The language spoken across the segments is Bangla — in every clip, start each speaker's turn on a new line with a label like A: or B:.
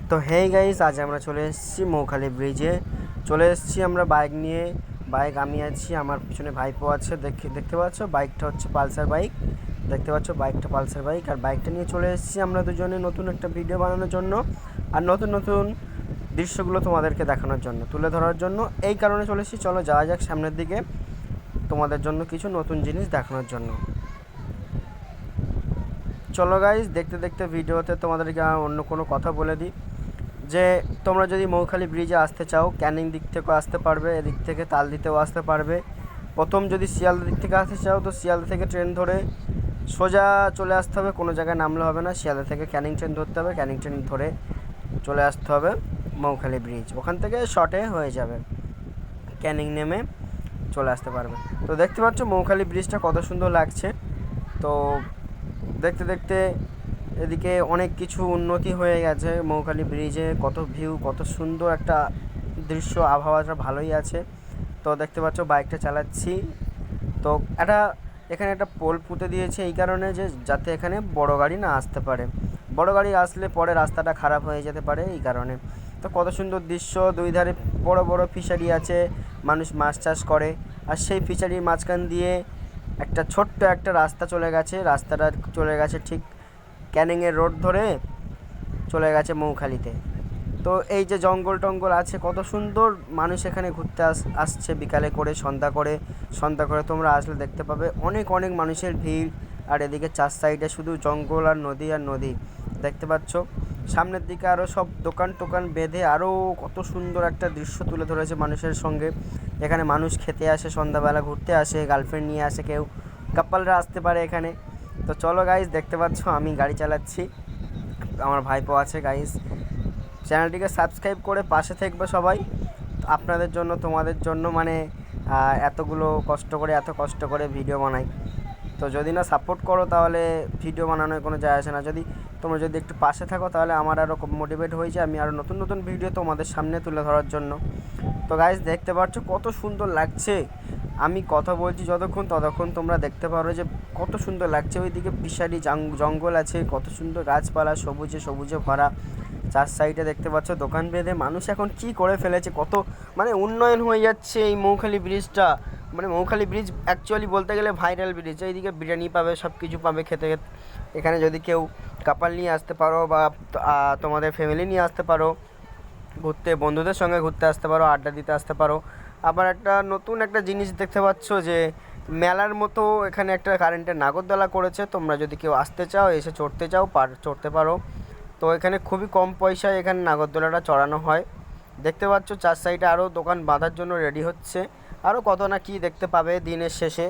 A: তো হেই গাইস, আজ আমরা চলে এসেছি মৌখালি ব্রিজে। চলে এসেছি আমরা বাইক নিয়ে। আমি আছি, আমার পিছনে ভাইপো আছে। দেখতে পাচ্ছ বাইকটা হচ্ছে পালসার বাইক। দেখতে পাচ্ছ বাইকটা পালসার বাইক, আর বাইকটা নিয়ে চলে এসেছি আমরা দুজনে নতুন একটা ভিডিও বানানোর জন্য, আর নতুন নতুন দৃশ্যগুলো তোমাদেরকে দেখানোর জন্য, তুলে ধরার জন্য। এই কারণে চলে এসেছি। চলো যাওয়া যাক সামনের দিকে, তোমাদের জন্য কিছু নতুন জিনিস দেখানোর জন্য। চলো গাইস, দেখতে দেখতে ভিডিওতে তোমাদেরকে অন্য কোনো কথা বলে দিই যে তোমরা যদি মৌখালি ব্রিজে আসতে চাও, ক্যানিং দিক থেকেও আসতে পারবে, এদিক থেকে তালদিতেও আসতে পারবে। প্রথম যদি শিয়ালদা দিক থেকে আসতে চাও তো শিয়ালদা থেকে ট্রেন ধরে সোজা চলে আসতে হবে, কোনো জায়গায় নামলে হবে না। শিয়ালদা থেকে ক্যানিং ট্রেন ধরতে হবে, ক্যানিং ট্রেন ধরে চলে আসতে হবে মৌখালি ব্রিজ। ওখান থেকে শর্টে হয়ে যাবে, ক্যানিং নেমে চলে আসতে পারবে। তো দেখতে পাচ্ছ মৌখালি ব্রিজটা কত সুন্দর লাগছে। তো দেখতে দেখতে এদিকে অনেক কিছু উন্নতি হয়ে গেছে মৌখালি ব্রিজে। কত ভিউ, কত সুন্দর একটা দৃশ্য, আবহাওয়াটা ভালোই আছে। তো দেখতে পাচ্ছ বাইকটা চালাচ্ছি। তো এখানে একটা পোল পুঁতে দিয়েছে এই কারণে যে যাতে এখানে বড় গাড়ি না আসতে পারে। বড় গাড়ি আসলে পরে রাস্তাটা খারাপ হয়ে যেতে পারে, এই কারণে। তো কত সুন্দর দৃশ্য, দুই ধারে বড় বড় ফিশারি আছে, মানুষ মাছ চাষ করে। আর সেই ফিশারির মাঝখান দিয়ে একটা ছোট্ট একটা রাস্তা চলে গেছে। রাস্তাটা চলে গেছে ঠিক ক্যানিংয়ের রোড ধরে চলে গেছে মৌখালিতে। তো এই যে জঙ্গল টঙ্গল আছে, কত সুন্দর। মানুষ এখানে ঘুরতে আসছে বিকালে করে, সন্ধ্যা করে তোমরা আসলে দেখতে পাবে অনেক অনেক মানুষের ভিড়। আর এদিকে চার সাইডে শুধু জঙ্গল আর নদী আর নদী দেখতে পাচ্ছ। সামনের দিকে আরও সব দোকান টোকান বেঁধে আরও কত সুন্দর একটা দৃশ্য তুলে ধরেছে মানুষের সঙ্গে। এখানে মানুষ খেতে আসে, সন্ধ্যাবেলা ঘুরতে আসে, গার্লফ্রেন্ড নিয়ে আসে, কেউ কাপলরা আসতে পারে এখানে। তো চলো গাইস, দেখতে পাচ্ছ আমি গাড়ি চালাচ্ছি, আমার ভাইপো আছে। গাইস, চ্যানেলটিকে সাবস্ক্রাইব করে পাশে থাকবে সবাই। আপনাদের জন্য, তোমাদের জন্য, মানে এত কষ্ট করে ভিডিও বানাই। তো যদি না সাপোর্ট করো তাহলে ভিডিও বানানোর কোনো যায় আসে না। তোমরা যদি একটু পাশে থাকো তাহলে আমার আরও মোটিভেট হয়ে যায়, আমি আরও নতুন নতুন ভিডিও তোমাদের সামনে তুলে ধরার জন্য। তো গাইস, দেখতে পাচ্ছ কত সুন্দর লাগছে। আমি কথা বলছি ততক্ষণ তোমরা দেখতে পারো যে কত সুন্দর লাগছে। ওইদিকে বিশালী জঙ্গল আছে, কত সুন্দর গাছপালা, সবুজে সবুজে ভরা। চার সাইডে দেখতে পাচ্ছ দোকান বেঁধে মানুষ এখন কি করে ফেলেছে, কত মানে উন্নয়ন হয়ে যাচ্ছে এই মৌখালি ব্রিজটা। মানে মৌখালি ব্রিজ অ্যাকচুয়ালি বলতে গেলে ভাইরাল ব্রিজ। এইদিকে বিরিয়ানি পাবে, সব কিছু পাবে খেতে। এখানে যদি কেউ কাপল নিয়ে আসতে পারো বা তোমাদের ফ্যামিলি নিয়ে আসতে পারো ঘুরতে, বন্ধুদের সঙ্গে ঘুরতে আসতে পারো, আড্ডা দিতে আসতে পারো। আবার একটা নতুন একটা জিনিস দেখতে পাচ্ছ যে মেলার মতো এখানে একটা কারেন্টের নাগরদোলা করেছে। তোমরা যদি কেউ আসতে চাও, এসে চড়তে পারো। তো এখানে খুবই কম পয়সায় এখানে নাগরদোলাটা চড়ানো হয়। দেখতে পাচ্ছ চার সাইডে আরও দোকান বাঁধার জন্য রেডি হচ্ছে। আরও কত না কি দেখতে পাবে দিনের শেষে।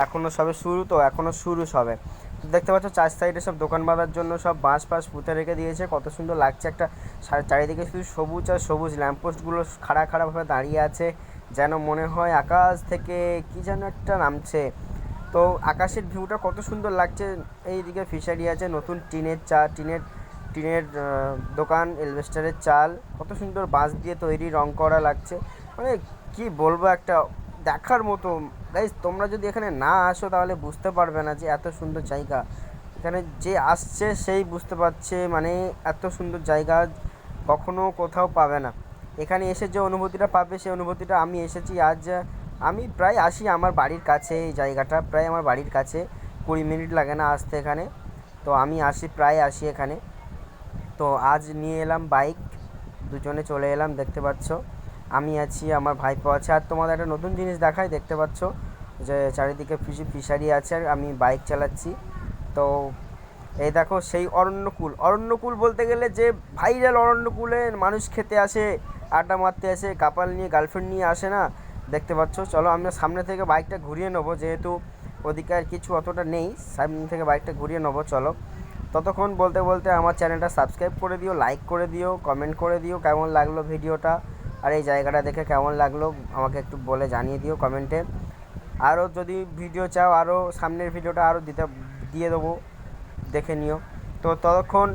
A: এখনও সবে শুরু, তো এখনও শুরু সবে। দেখতে পাচ্ছ চার সাইডে সব দোকান বাঁধার জন্য সব বাঁশ পুঁতে রেখে দিয়েছে। কত সুন্দর লাগছে। একটা চারিদিকে শুধু সবুজ আর সবুজ, ল্যাম্পপোস্টগুলো খাড়াভাবে দাঁড়িয়ে আছে, যেন মনে হয় আকাশ থেকে কি যেন একটা নামছে। তো আকাশের ভিউটা কত সুন্দর লাগছে। এইদিকে ফিশারি আছে, নতুন টিনের দোকান, এলভেস্টারের চাল, কত সুন্দর বাঁশ দিয়ে তৈরি, রং করা লাগছে। মানে কি বলবো, একটা দেখার মতো। গাইস, তোমরা যদি এখানে না আসো তাহলে বুঝতে পারবে না যে এত সুন্দর জায়গা। এখানে যে আসছে সেই বুঝতে পারছে, মানে এত সুন্দর জায়গা কখনো কোথাও পাবে না। এখানে এসে যে অনুভূতিটা পাবে, সেই অনুভূতিটা আমি এসেছি আজ। আমি প্রায় আসি আমার বাড়ির কাছে, এই জায়গাটা প্রায় আমার বাড়ির কাছে, 20 মিনিট লাগে না আসতে এখানে। তো আমি প্রায় আসি এখানে। তো আজ নিয়ে এলাম বাইক, দুজনে চলে এলাম। দেখতে পাচ্ছ আমি আছি, আমার ভাইপো আছে। আর তোমাদের একটা নতুন জিনিস দেখাই, দেখতে পাচ্ছ যে চারিদিকে ফিশারি আছে, আর আমি বাইক চালাচ্ছি। তো এই দেখো সেই অরণ্যকুল বলতে গেলে যে ভাইরাল অরণ্যকুলে মানুষ খেতে আসে, আড্ডা মারতে আসে, কাপাল নিয়ে, গার্লফ্রেন্ড নিয়ে আসে না। দেখতে পাচ্ছ। চলো আমরা সামনে থেকে বাইকটা ঘুরিয়ে নেবো, যেহেতু ওদিকে আর কিছু অতটা নেই, সামনে থেকে বাইকটা ঘুরিয়ে নেবো। চলো, ততক্ষণ বলতে বলতে আমার চ্যানেলটা সাবস্ক্রাইব করে দিও, লাইক করে দিও, কমেন্ট করে দিও কেমন লাগলো ভিডিওটা, আর এই জায়গাটা দেখে কেমন লাগলো আমাকে একটু বলে জানিয়ে দিও কমেন্টে। আরও যদি ভিডিও চাও, আরও সামনের ভিডিওটা আরও দিয়ে দেবো, দেখে নিও। তো ততক্ষণ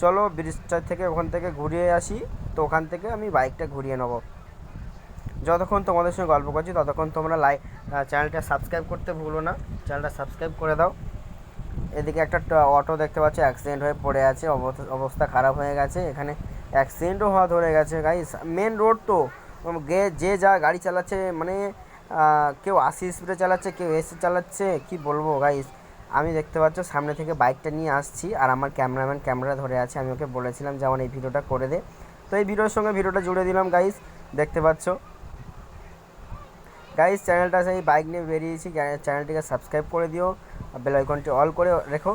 A: চলো ব্রিজটা থেকে ওখান থেকে ঘুরিয়ে আসি। তো ওখান থেকে আমি বাইকটা ঘুরিয়ে নেবো। যতক্ষণ তোমাদের সঙ্গে গল্প করছি ততক্ষণ তোমরা চ্যানেলটা সাবস্ক্রাইব করতে ভুলো না, চ্যানেলটা সাবস্ক্রাইব করে দাও। এদিকে একটা অটো দেখতে পাচ্ছ অ্যাক্সিডেন্ট হয়ে পড়ে আছে, অবস্থা খারাপ হয়ে গেছে। এখানে অ্যাক্সিডেন্টও হওয়া ধরে গেছে গাইস। মেন রোড তো, যে যা গাড়ি চালাচ্ছে, মানে কেউ 80 স্পিডে চালাচ্ছে, কেউ এসে চালাচ্ছে, কি বলবো গাইস। আমি দেখতে পাচ্ছ সামনে থেকে বাইকটা নিয়ে আসছি, আর আমার ক্যামেরাম্যান ক্যামেরা ধরে আছে। আমি ওকে বলেছিলাম যে আমার এই ভিডিওটা করে দে, তো এই ভিডিওর সঙ্গে ভিডিওটা জুড়ে দিলাম গাইস। দেখতে পাচ্ছ গাইস, চ্যানেলটা সেই বাইক নিয়ে বেরিয়েছি, চ্যানেলটিকে সাবস্ক্রাইব করে দিও, বেল আইকনটি অল করে রেখো।